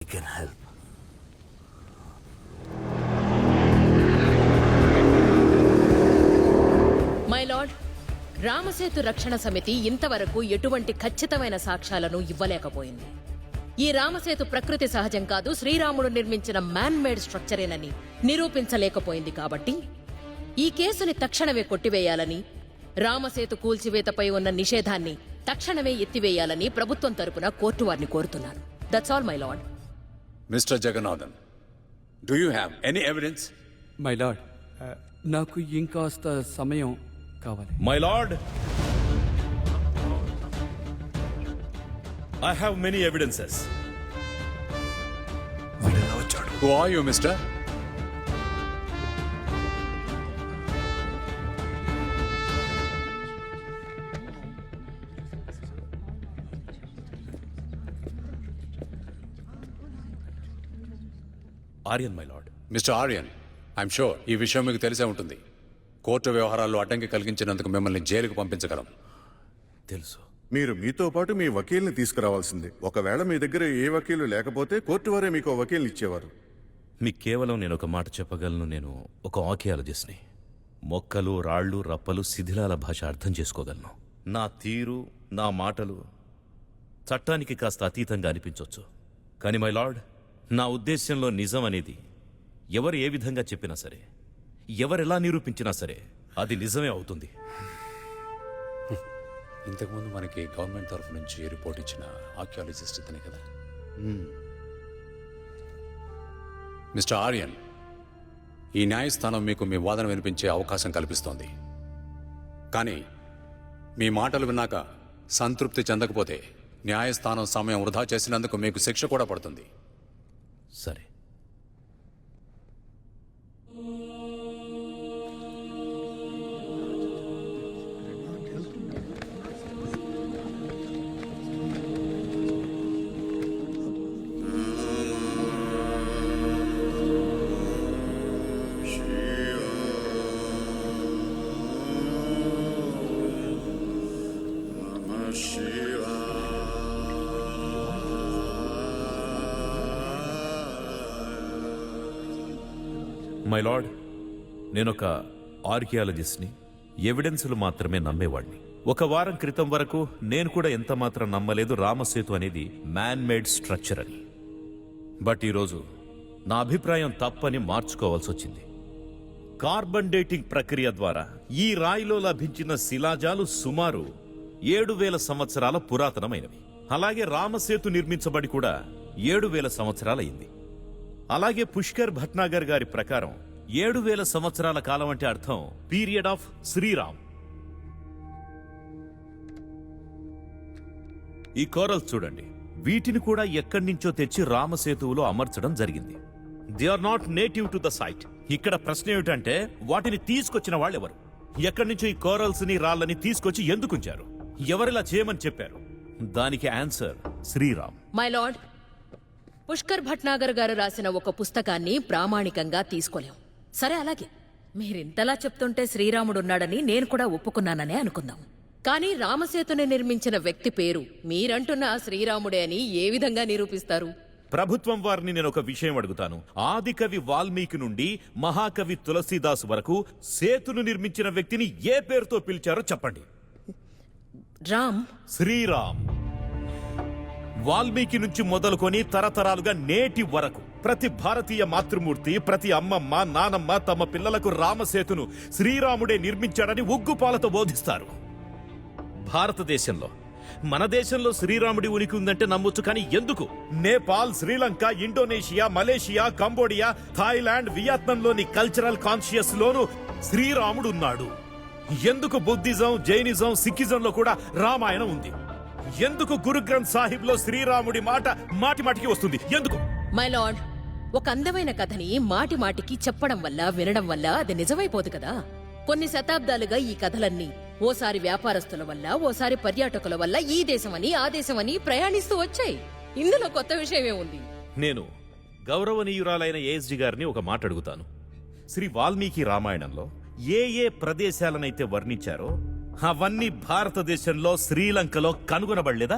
can help. My lord, Ram Setu రక్షణ సమితి ఇంతవరకు ఎటువంటి ఖచ్చితమైన సాక్ష్యాలను ఇవ్వలేకపోయింది. ఈ రామసేతు ప్రకృతి సహజం కాదు, శ్రీరాముడు నిర్మించిన మ్యాన్ మేడ్ స్ట్రక్చరేనని నిరూపించలేకపోయింది. కాబట్టి ఈ కేసుని తక్షణమే కొట్టివేయాలని, రామసేతు కూల్చివేతపై ఉన్న నిషేధాన్ని తక్షణమే ఎత్తివేయాలని ప్రభుత్వం తరపున కోర్టు వారిని కోరుతున్నాను. That's all my lord. Mister Jagannathan, do you have any evidence? My lord, నాకు ఇంకాస్త సమయం కావాలి. My lord, I have many evidences. వీడెలా వచ్చాడు? Who are you, mister? Aryan, my lord. Mister Aryan, I'm sure ఈ విషయం మీకు తెలిసే ఉంటుంది. కోర్టు వ్యవహారాల్లో అడ్డంకి కలిగించినందుకు మిమ్మల్ని జైలుకు పంపించగలం. తెలుసు. మీరు మీతో పాటు మీ వకీల్ని తీసుకురావాల్సింది. ఒకవేళ మీ దగ్గర ఏ వకీలు లేకపోతే కోర్టు వారే మీకు వకీల్ని ఇచ్చేవారు. మీకు కేవలం నేను ఒక మాట చెప్పగలను. నేను ఒక ఆర్కియాలజిస్ట్ని. మొక్కలు, రాళ్ళు, రప్పలు, శిథిలాల భాష అర్థం చేసుకోగలను. నా తీరు, నా మాటలు చట్టానికి కాస్త అతీతంగా అనిపించవచ్చు. కానీ మై లార్డ్, నా ఉద్దేశ్యంలో నిజం అనేది ఎవరు ఏ విధంగా చెప్పినా సరే, ఎవరెలా నిరూపించినా సరే అది నిజమే అవుతుంది. ఇంతకుముందు మనకి గవర్నమెంట్ తరఫు నుంచి రిపోర్ట్ ఇచ్చిన ఆర్కియాలజిస్ట్ ఇతనే కదా. మిస్టర్ ఆర్యన్, ఈ న్యాయస్థానం మీకు మీ వాదన వినిపించే అవకాశం కల్పిస్తోంది. కానీ మీ మాటలు విన్నాక సంతృప్తి చెందకపోతే న్యాయస్థానం సమయం వృధా చేసినందుకు మీకు శిక్ష కూడా పడుతుంది. సరే. మై లార్డ్, నేనొక ఆర్కియాలజిస్ట్ని. ఎవిడెన్సులు మాత్రమే నమ్మేవాడిని. ఒక వారం క్రితం వరకు నేను కూడా ఎంత మాత్రం నమ్మలేదు రామసేతు అనేది మ్యాన్ మేడ్ స్ట్రక్చర్ అని. బట్ ఈరోజు నా అభిప్రాయం తప్పని మార్చుకోవాల్సి వచ్చింది. కార్బన్ డేటింగ్ ప్రక్రియ ద్వారా ఈ రాయిలో లభించిన శిలాజాలు సుమారు 7,000 సంవత్సరాల పురాతనమైనవి. అలాగే రామసేతు నిర్మించబడి కూడా 7,000 సంవత్సరాలైంది. అలాగే పుష్కర్ భట్నాగర్ గారి ప్రకారం 7,000 సంవత్సరాల కాలం అంటే అర్థం పీరియడ్ ఆఫ్ శ్రీరామ్. ఈ కోరల్స్ చూడండి, వీటిని కూడా ఎక్కడి నుంచో తెచ్చి రామసేతువులో అమర్చడం జరిగింది. They are not native to the site. ఇక్కడ ప్రశ్న ఏమిటంటే వాటిని తీసుకొచ్చిన వాళ్ళెవరు? ఎక్కడి నుంచో ఈ కోరల్స్ ని, రాళ్ళని తీసుకొచ్చి ఎందుకుంచారు? ఎవరిలా చేయమని చెప్పారు? దానికి answer Sriram. My lord, Pushkar Bhatnagar garu రాసిన ఒక పుస్తకాన్ని ప్రామాణికంగా తీసుకోలేం. సరే, అలాగే మీరింతలా చెప్తుంటే శ్రీరాముడున్నాడని నేను కూడా ఒప్పుకున్నాననే అనుకుందాం. కానీ రామసేతుని నిర్మించిన వ్యక్తి పేరు మీరంటున్న శ్రీరాముడే అని ఏ విధంగా నిరూపిస్తారు? ప్రభుత్వం వారిని నేను ఒక విషయం అడుగుతాను. ఆదికవి వాల్మీకి నుండి మహాకవి తులసీదాస్ వరకు సేతును నిర్మించిన వ్యక్తిని ఏ పేరుతో పిలిచారో చెప్పండి. రామ్. శ్రీరామ్. వాల్మీకి నుంచి మొదలుకొని తరతరాలుగా నేటి వరకు ప్రతి భారతీయ మాతృమూర్తి, ప్రతి అమ్మమ్మ, నానమ్మ తమ పిల్లలకు రామసేతును శ్రీరాముడే నిర్మించాడని ఉగ్గుపాలతో బోధిస్తారు. భారతదేశంలో, మన దేశంలో శ్రీరాముడి ఉనికి ఉందంటే నమ్మొచ్చు. కానీ ఎందుకు Nepal, Sri Lanka, Indonesia, Malaysia, Cambodia, Thailand, వియత్నాంలోని కల్చరల్ కాన్షియస్ లోను శ్రీరాముడు ఉన్నాడు? ఎందుకు బుద్ధిజం, జైనిజం, సిక్కిజంలో కూడా రామాయణం ఉంది? ఎందుకు గురు గ్రంథ్ సాహిబ్ లో శ్రీరాముడి మాట మాటి మాటికి వస్తుంది? ఎందుకు? మై లార్డ్, ఒక అందమైన కథని మాటి మాటికి చెప్పడం వల్ల, వినడం వల్ల అది నిజమైపోదు కదా. కొన్ని శతాబ్దాలుగా ఈ కథలన్నీ ఓసారి వ్యాపారస్తుల వల్ల, ఓసారి పర్యాటకుల వల్ల ఈ దేశమని ఆ దేశమని ప్రయాణిస్తూ వచ్చాయి. ఇందులో కొత్త విషయమే ఉంది. నేను గౌరవనీయురాలైన ఏఎస్జీ గారిని ఒక మాట అడుగుతాను. శ్రీ వాల్మీకి రామాయణంలో ఏ ఏ ప్రదేశాలనైతే వర్ణించారో అవన్నీ భారతదేశంలో, శ్రీలంకలో కనుగొనబడలేదా?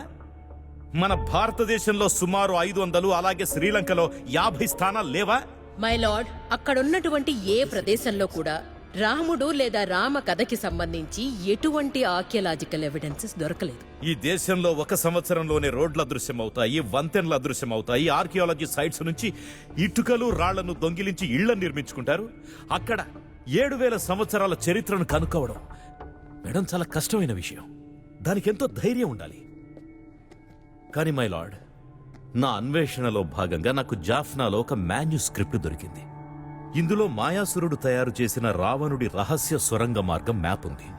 మన భారతదేశంలో సుమారు 500, అలాగే శ్రీలంకలో 50 స్థానాలు లేవా? మై లార్డ్, అక్కడున్నటువంటి ఏ ప్రదేశంలో కూడా రాముడు లేదా రామ కథకి సంబంధించి ఎటువంటి ఆర్కియలాజికల్ ఎవిడెన్సెస్ దొరకలేదు. ఈ దేశంలో 1 సంవత్సరంలోనే రోడ్ల అదృశ్యమవుతాయి, వంతెనలు అదృశ్యమవుతాయి, ఆర్కియాలజీ సైట్స్ నుంచి ఇటుకలు రాళ్లను దొంగిలించి ఇళ్లను నిర్మించుకుంటారు. అక్కడ 7000 సంవత్సరాల చరిత్రను కనుక్కోవడం మేడం చాలా కష్టమైన విషయం. దానికి ఎంతో ధైర్యం ఉండాలి. కానీ మై లార్డ్, నా అన్వేషణలో భాగంగా నాకు జాఫ్నాలో ఒక మాన్యుస్క్రిప్ట్ దొరికింది. ఇందులో మాయాసురుడు తయారు చేసిన రావణుడి రహస్య సొరంగ మార్గం మ్యాప్ ఉంది.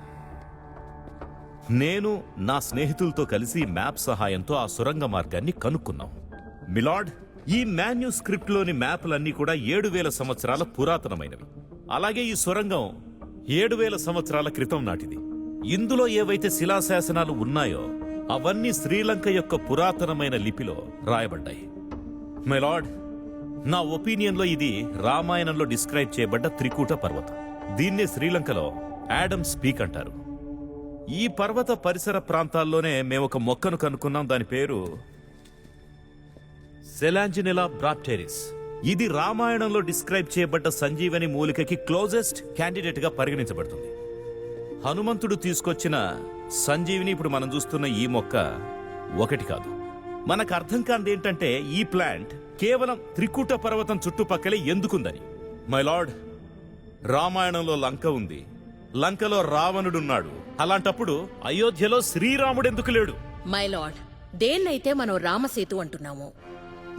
నేను నా స్నేహితులతో కలిసి మ్యాప్ సహాయంతో ఆ సొరంగ మార్గాన్ని కనుక్కున్నాం. మిలార్డ్, ఈ మాన్యుస్క్రిప్ట్లోని మ్యాప్లన్నీ కూడా 7000 సంవత్సరాల పురాతనమైనవి. అలాగే ఈ సొరంగం 7000 సంవత్సరాల క్రితం నాటిది. ఇందులో ఏవైతే శిలాశాసనాలు ఉన్నాయో అవన్నీ శ్రీలంక యొక్క పురాతనమైన లిపిలో రాయబడ్డాయి. మై లార్డ్, నా ఒపీనియన్లో ఇది రామాయణంలో డిస్క్రైబ్ చేయబడ్డ త్రికూట పర్వతం. దీన్నే శ్రీలంకలో యాడమ్స్ పీక్ అంటారు. ఈ పర్వత పరిసర ప్రాంతాల్లోనే మేము ఒక మొక్కను కనుక్కున్నాం. దాని పేరు సెలాంజినెలా బ్రాప్టెరిస్. ఇది రామాయణంలో డిస్క్రైబ్ చేయబడ్డ సంజీవని మూలికకి క్లోజెస్ట్ క్యాండిడేట్ గా పరిగణించబడుతుంది. హనుమంతుడు తీసుకొచ్చిన సంజీవిని ఇప్పుడు మనం చూస్తున్న ఈ మొక్క ఒకటి కాదు. మనకు అర్థం కానిది ఏంటంటే ఈ ప్లాంట్ కేవలం త్రికూట పర్వతం చుట్టుపక్కలే ఎందుకుందని. మై లార్డ్, రామాయణంలో లంక ఉంది, లంకలో రావణుడున్నాడు. అలాంటప్పుడు అయోధ్యలో శ్రీరాముడు ఎందుకు లేడు? మై లార్డ్, దేన్నైతే మనం రామసేతు అంటున్నామో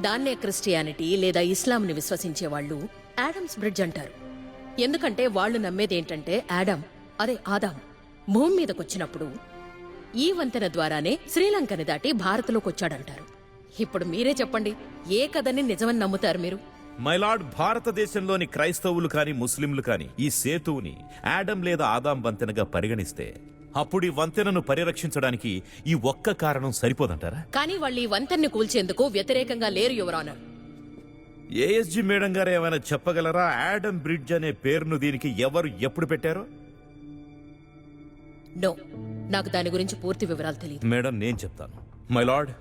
దాన్నే క్రిస్టియానిటీ లేదా ఇస్లాంని విశ్వసించే వాళ్ళు యాడమ్స్ బ్రిడ్జ్ అంటారు. ఎందుకంటే వాళ్ళు నమ్మేది ఏంటంటే ఆదాం భూమి మీదకొచ్చినప్పుడు ఈ వంతెన ద్వారానే శ్రీలంకని దాటి భారత్లోకి వచ్చాడంటారు. ఇప్పుడు మీరే చెప్పండి, ఏ కథని నిజమని నమ్ముతారు మీరు? మైలార్డ్, భారతదేశంలోని క్రైస్తవులు కాని ముస్లింలు కాని ఈ సేతువుని యాడమ్ లేదా ఆదాం వంతెనగా పరిగణిస్తే అప్పుడు ఈ వంతెనను పరిరక్షించడానికి ఈ ఒక్క కారణం సరిపోదంటారా? కానీ వాళ్ళు ఈ వంతెన్ని కూల్చేందుకు వ్యతిరేకంగా లేరు, యువర్ ఆనర్. ఏఎస్జి మేడం గారు ఏమైనా చెప్పగలరా? యాడమ్ బ్రిడ్జ్ అనే పేరును దీనికి ఎవరు ఎప్పుడు పెట్టారో? నో, నాకు దాని గురించి పూర్తి వివరాలు తెలియదు. మేడం, నేను చెప్తాను. మై లార్డ్,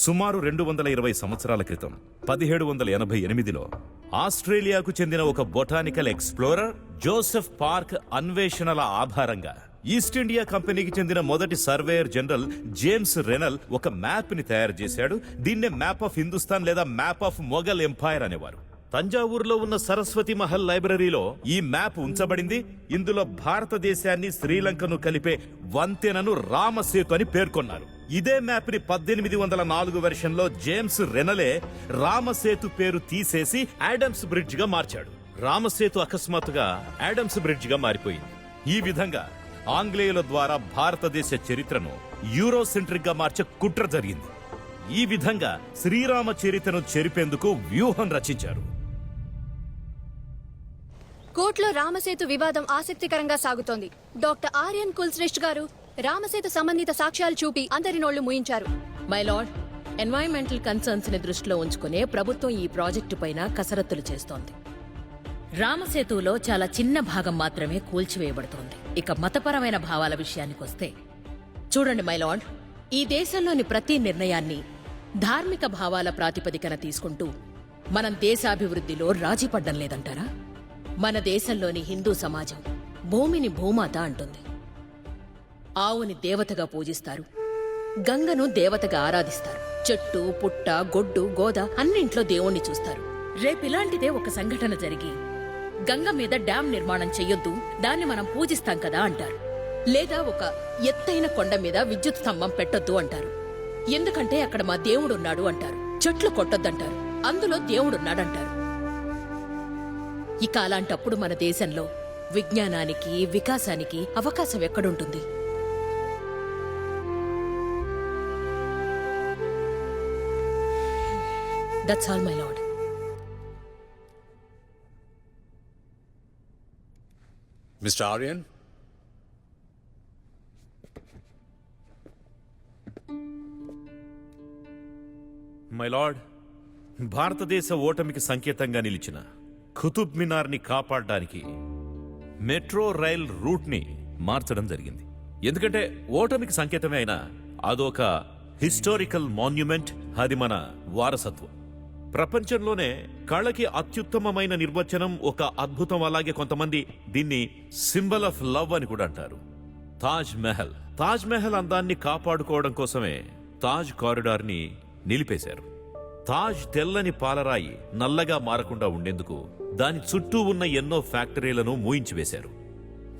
సుమారు 220 సంవత్సరాల క్రితం 1788లో ఆస్ట్రేలియాకు చెందిన ఒక బొటానికల్ ఎక్స్ప్లోరర్ జోసెఫ్ పార్క్ అన్వేషణల ఆధారంగా ఈస్ట్ ఇండియా కంపెనీకి చెందిన మొదటి సర్వేయర్ జనరల్ జేమ్స్ రెనల్ ఒక మ్యాప్ ని తయారు చేశాడు. దీన్నే మ్యాప్ ఆఫ్ హిందుస్థాన్ లేదా మ్యాప్ ఆఫ్ మొఘల్ ఎంపైర్ అనేవారు. తంజావూరులో ఉన్న సరస్వతి మహల్ లైబ్రరీలో ఈ మ్యాప్ ఉంచబడింది. ఇందులో భారతదేశాన్ని శ్రీలంకను కలిపే వంతెనను రామసేతు అని పేర్కొన్నారు. ఇదే మ్యాప్ ని 1804 వెర్షన్ లో జేమ్స్ రెనలే రామసేతు పేరు తీసేసి యాడమ్స్ బ్రిడ్జ్ గా మార్చాడు. రామసేతు అకస్మాత్తుగా యాడమ్స్ బ్రిడ్జ్ గా మారిపోయింది. ఈ విధంగా ఆంగ్లేయుల ద్వారా భారతదేశ చరిత్రను యూరోసెంట్రిక్ గా మార్చే కుట్ర జరిగింది. ఈ విధంగా శ్రీరామ చరిత్రను చెరిపేందుకు వ్యూహం రచించారు. కోర్టులో రామసేతు వివాదం ఆసక్తికరంగా సాగుతోంది. డాక్టర్ ఆర్యన్ కుల్శ్రేష్ఠ్ గారు రామసేతు సంబంధిత సాక్ష్యాలు చూపి అందరి నోళ్లు మూయించారు. మై లార్డ్, ఎన్వైరన్మెంటల్ కన్సర్న్స్ ని దృష్టిలో ఉంచుకునే ప్రభుత్వం ఈ ప్రాజెక్టు పైన కసరత్తులు చేస్తోంది. రామసేతువులో చాలా చిన్న భాగం మాత్రమే కూల్చివేయబడుతోంది. ఇక మతపరమైన భావాల విషయానికొస్తే చూడండి మై లార్డ్, ఈ దేశంలోని ప్రతి నిర్ణయాన్ని ధార్మిక భావాల ప్రాతిపదికన తీసుకుంటూ మనం దేశాభివృద్ధిలో రాజీ పడ్డం లేదంటారా? మన దేశంలోని హిందూ సమాజం భూమిని భూమాత అంటుంది. ఆవుని దేవతగా పూజిస్తారు, గంగను దేవతగా ఆరాధిస్తారు. చెట్టు, పుట్ట, గొడ్డు, గోద అన్నింట్లో దేవుణ్ణి చూస్తారు. రేపిలాంటిదే ఒక సంఘటన జరిగి గంగ మీద డ్యాం నిర్మాణం చెయ్యొద్దు, దాన్ని మనం పూజిస్తాం కదా అంటారు. లేదా ఒక ఎత్తైన కొండ మీద విద్యుత్ స్తంభం పెట్టొద్దు అంటారు, ఎందుకంటే అక్కడ మా దేవుడున్నాడు అంటారు. చెట్లు కొట్టొద్దంటారు, అందులో దేవుడున్నాడంటారు. ఇక అలాంటప్పుడు మన దేశంలో విజ్ఞానానికి, వికాసానికి అవకాశం ఎక్కడుంటుంది? That's all my lord. Mister Aryan, my lord, భారతదేశ ఓటమికి సంకేతంగా నిలిచిన ఖుతుబ్ మినార్ ని కాపాడడానికి మెట్రో రైల్ రూట్ ని మార్చడం జరిగింది. ఎందుకంటే ఓటమికి సంకేతమే అయినా అదొక హిస్టారికల్ మాన్యుమెంట్, అది మన వారసత్వం. ప్రపంచంలోనే కళకి అత్యుత్తమమైన నిర్వచనం ఒక అద్భుతం. అలాగే కొంతమంది దీన్ని సింబల్ ఆఫ్ లవ్ అని కూడా అంటారు. తాజ్ మహల్. తాజ్ మహల్ అందాన్ని కాపాడుకోవడం కోసమే తాజ్ కారిడార్ ని నిలిపేశారు. తాజ్ తెల్లని పాలరాయి నల్లగా మారకుండా ఉండేందుకు దాని చుట్టూ ఉన్న ఎన్నో ఫ్యాక్టరీలను మూయించివేశారు.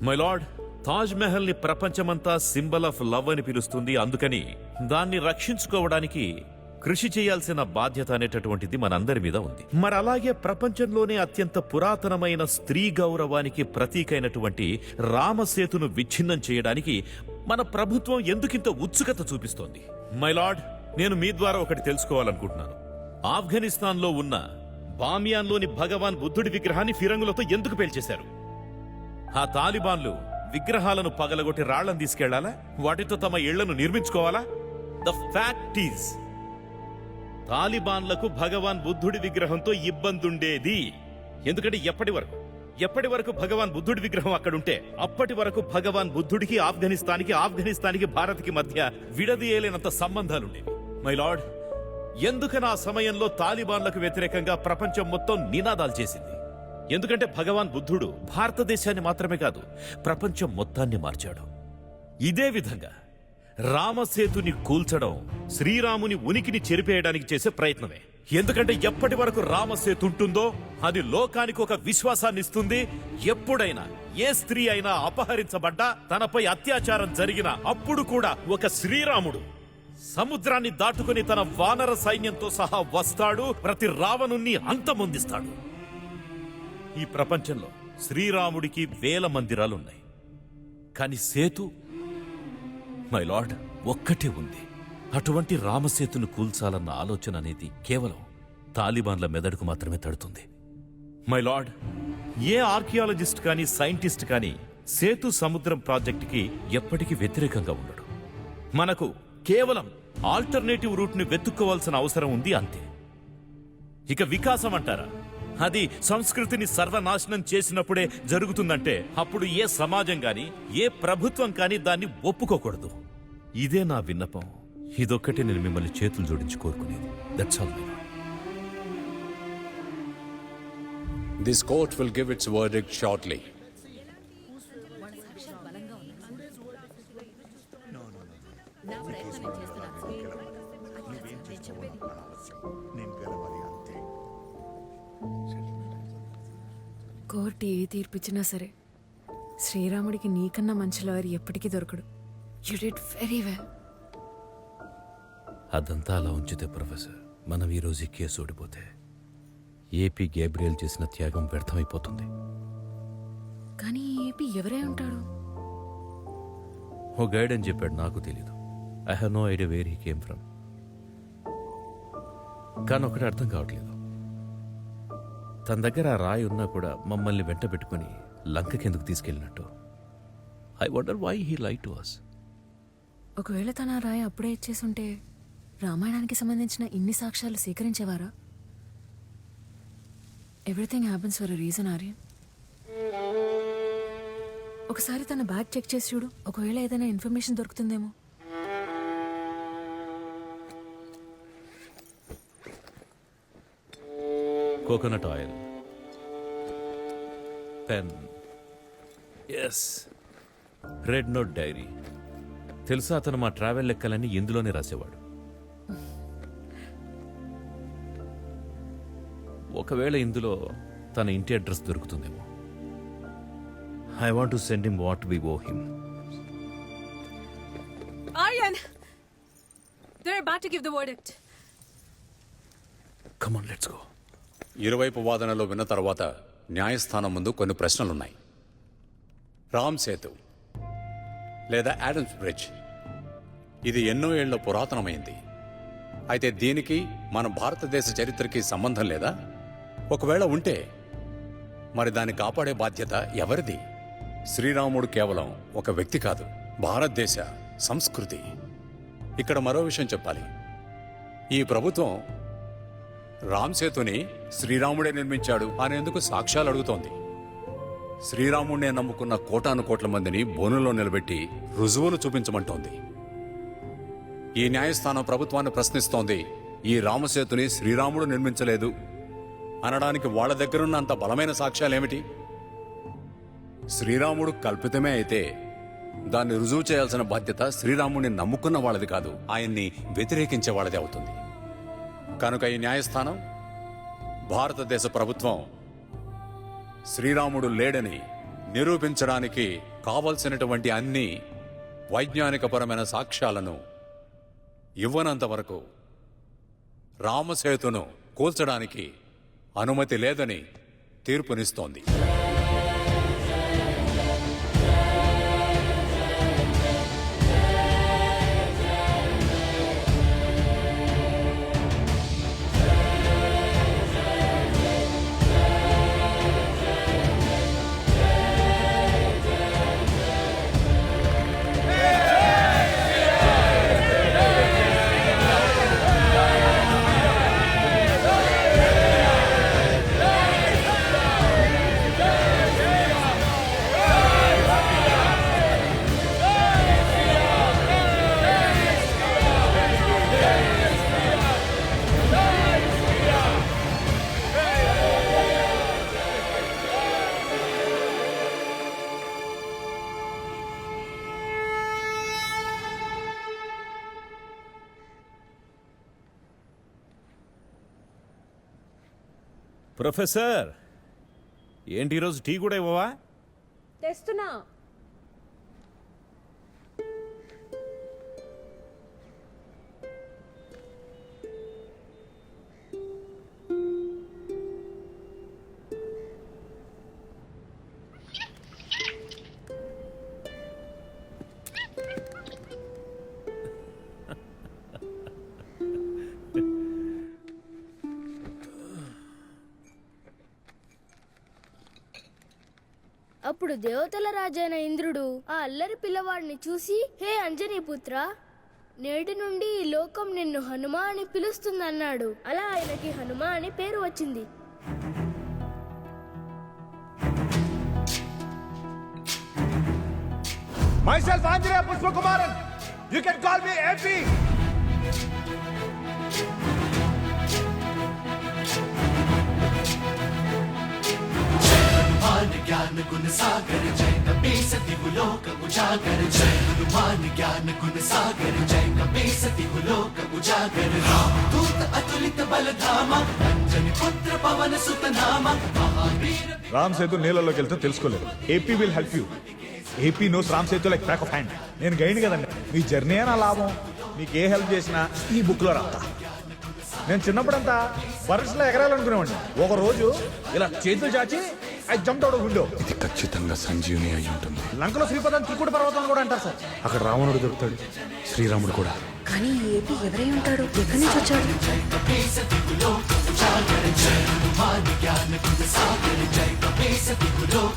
మై లార్డ్, తాజ్ మహల్ ని ప్రపంచమంతా సింబల్ ఆఫ్ లవ్ అని పిలుస్తుంది. అందుకని దాన్ని రక్షించుకోవడానికి కృషి చేయాల్సిన బాధ్యత అనేటటువంటిది మనందరి మీద ఉంది. మరి అలాగే ప్రపంచంలోనే అత్యంత పురాతనమైన స్త్రీ గౌరవానికి ప్రతీకైనటువంటి రామసేతును విచ్ఛిన్నం చేయడానికి మన ప్రభుత్వం ఎందుకింత ఉత్సుకత చూపిస్తోంది? మై లార్డ్, నేను మీ ద్వారా ఒకటి తెలుసుకోవాలనుకుంటున్నాను. ఆఫ్ఘనిస్తాన్లో ఉన్న బామియాన్లోని భగవాన్ బుద్ధుడి విగ్రహాన్ని ఫిరంగులతో ఎందుకు పేల్చేశారు? ఆ తాలిబాన్లు విగ్రహాలను పగలగొట్టి రాళ్లను తీసుకెళ్లాలా? వాటితో తమ ఇళ్లను నిర్మించుకోవాలా? ద ఫ్యాక్ట్ ఈజ్, తాలిబాన్లకు భగవాన్ బుద్ధుడి విగ్రహంతో ఇబ్బందుండేది. ఎందుకంటే ఎప్పటి వరకు భగవాన్ బుద్ధుడి విగ్రహం అక్కడుంటే అప్పటి వరకు భగవాన్ బుద్ధుడికి ఆఫ్ఘనిస్తానికి భారత్కి మధ్య విడదీయలేనంత సంబంధాలుండేవి. మై లార్డ్, ఎందుకని ఆ సమయంలో తాలిబాన్లకు వ్యతిరేకంగా ప్రపంచం మొత్తం నినాదాలు చేసింది? ఎందుకంటే భగవాన్ బుద్ధుడు భారతదేశాన్ని మాత్రమే కాదు, ప్రపంచం మొత్తాన్ని మార్చాడు. ఇదే విధంగా రామసేతుని కూల్చడం శ్రీరాముని ఉనికిని చెరిపేయడానికి చేసే ప్రయత్నమే. ఎందుకంటే ఎప్పటి వరకు రామసేతు ఉంటుందో అది లోకానికి ఒక విశ్వాసాన్ని ఇస్తుంది. ఎప్పుడైనా ఏ స్త్రీ అయినా అపహరించబడ్డా, తనపై అత్యాచారం జరిగిన అప్పుడు కూడా ఒక శ్రీరాముడు సముద్రాన్ని దాటుకుని తన వానర సైన్యంతో సహా వస్తాడు, ప్రతి రావణుణ్ణి అంతమొందిస్తాడు. ఈ ప్రపంచంలో శ్రీరాముడికి 1000 మందిరాలున్నాయి, కానీ సేతు, మై లార్డ్, ఒక్కటే ఉంది. అటువంటి రామసేతును కూల్చాలన్న ఆలోచన అనేది కేవలం తాలిబాన్ల మెదడుకు మాత్రమే తడుతుంది. మై లార్డ్, ఏ ఆర్కియాలజిస్ట్ కానీ సైంటిస్ట్ కానీ సేతు సముద్రం ప్రాజెక్టుకి ఎప్పటికీ వ్యతిరేకంగా ఉండడు. మనకు కేవలం ఆల్టర్నేటివ్ రూట్ ని వెతుక్కోవాల్సిన అవసరం ఉంది, అంతే. ఇక వికాసం అంటారా? అది సంస్కృతిని సర్వనాశనం చేసినప్పుడే జరుగుతుందంటే అప్పుడు ఏ సమాజం గాని ఏ ప్రభుత్వం కానీ దాన్ని ఒప్పుకోకూడదు. ఇదే నా విన్నపం. ఇదొక్కటే నేను మిమ్మల్ని చేతులు జోడించి కోరుకునేది. That's all my lord. This court will give its verdict shortly. Court ఏ తీర్పిచ్చినా సరే శ్రీరాముడికి నీకన్నా మంచి లాయర్ ఎప్పటికీ దొరకడు. You did very well. అదంతా అలా ఉంచితే ప్రొఫెసర్, మనం ఈరోజు ఈ కేసు ఓడిపోతే ఏపీ గేబ్రియల్ చేసిన త్యాగం వ్యర్థమైపోతుంది. కానీ ఏపీ ఎవరై ఉంటాడు? ఓ గైడ్ అని చెప్పాడు, నాకు తెలీదు. I have no idea where he came from. కానీ ఒకటి అర్థం కావట్లేదు, తన దగ్గర ఆ రాయి ఉన్నా కూడా మమ్మల్ని వెంట పెట్టుకుని లంకకి ఎందుకు తీసుకెళ్ళినట్టు. I wonder why he like to us. ఒకవేళ తన ఆ రాయి అప్పుడే ఇచ్చేసుంటే రామాయణానికి సంబంధించిన ఇన్ని సాక్ష్యాలు సేకరించేవారా? Everything happens for a reason, Aryan. ఒకసారి తన బ్యాగ్ చెక్ చేసి చూడు, ఒకవేళ ఏదైనా ఇన్ఫర్మేషన్ దొరుకుతుందేమో. Coconut oil, pen, yes, red note diary. తెలుసా, అతను మా ట్రావెల్ లెక్కలన్నీ ఇందులోనే రాసేవాడు. ఒకవేళ ఇందులో తన ఇంటి అడ్రస్ దొరుకుతుందేమో. I want to send him what we owe him. Aryan, they're about to give the verdict. Come on, let's go. ఇరువైపు వాదనలు విన్న తర్వాత న్యాయస్థానం ముందు కొన్ని ప్రశ్నలున్నాయి. రామ్ సేతు లేదా యాడమ్స్ బ్రిడ్జ్, ఇది ఎన్నో ఏళ్ల పురాతనమైంది. అయితే దీనికి మన భారతదేశ చరిత్రకి సంబంధం లేదా? ఒకవేళ ఉంటే మరి దాన్ని కాపాడే బాధ్యత ఎవరిది? శ్రీరాముడు కేవలం ఒక వ్యక్తి కాదు, భారతదేశ సంస్కృతి. ఇక్కడ మరో విషయం చెప్పాలి. ఈ ప్రభుత్వం రామ్ సేతుని శ్రీరాముడే నిర్మించాడు అనేందుకు సాక్ష్యాలు అడుగుతోంది. శ్రీరాముడినే నమ్ముకున్న కోటాను కోట్ల మందిని బోనులో నిలబెట్టి రుజువులు చూపించమంటోంది. ఈ న్యాయస్థానం ప్రభుత్వాన్ని ప్రశ్నిస్తోంది. ఈ రామసేతుని శ్రీరాముడు నిర్మించలేదు అనడానికి వాళ్ళ దగ్గరున్న అంత బలమైన సాక్ష్యాలేమిటి? శ్రీరాముడు కల్పితమే అయితే దాన్ని రుజువు చేయాల్సిన బాధ్యత శ్రీరాముడిని నమ్ముకున్న వాళ్ళది కాదు, ఆయన్ని వ్యతిరేకించే వాళ్ళది అవుతుంది. కనుక ఈ న్యాయస్థానం భారతదేశ ప్రభుత్వం శ్రీరాముడు లేడని నిరూపించడానికి కావలసినటువంటి అన్ని వైజ్ఞానికపరమైన సాక్ష్యాలను ఇవ్వనంత వరకు రామసేతును కూల్చడానికి అనుమతి లేదని తీర్పునిస్తోంది. ప్రొఫెసర్, ఏంటి ఈరోజు టీ కూడా ఇవ్వవా? తెస్తున్నా. అప్పుడు దేవతల రాజైన ఇంద్రుడు ఆ అల్లరి పిల్లవాడిని చూసి, హే అంజనీ పుత్ర, నేటి నుండి ఈ లోకం నిన్ను హనుమ అని పిలుస్తుందన్నాడు. అలా ఆయనకి హనుమ అని పేరు వచ్చింది. Myself Anjaneya Pushpakumaran. You can call me AP. ज्ञान गुण सागर जय कपीस दिवलोक उजागर जय हनुमान ज्ञान गुण सागर जय कपीस दिवलोक उजागर राम दूत अतुलित बल धामा अंजनी पुत्र पवन सुत नामा महावीर రామ్ సేతు నీళ్ళలోకి వెళ్తే తెలుసుకోలేదు. AP will help you. AP knows Ram Setu like back of hand. నేను గైడ్ కదండి. మీ జర్నీ అయినా లాభం. మీకు ఏ హెల్ప్ చేసినా ఈ బుక్ లో రాస్తా. నేను చిన్నప్పుడంతా బర్డ్స్ లో ఎగరాలనుకునేవాడిని. ఒక రోజు ఇలా చేతులు చాచి I jumped out of window. ఇది ఖచ్చితంగా సంజీవని అయి ఉంటుంది. లంకలో శ్రీపదం త్రికూట పర్వతం కూడా అంటారు సార్. అక్కడ రావణుడు దొరుకుతాడు, శ్రీరాముడు కూడా. కానీ ఈ ఏపీ ఎవరై ఉంటాడు? ఎక్కడి నుంచి వచ్చాడు? कपीस दिवलोक उजागर जय हनुमान ज्ञान गुण सागर जय कपीस दिवलोक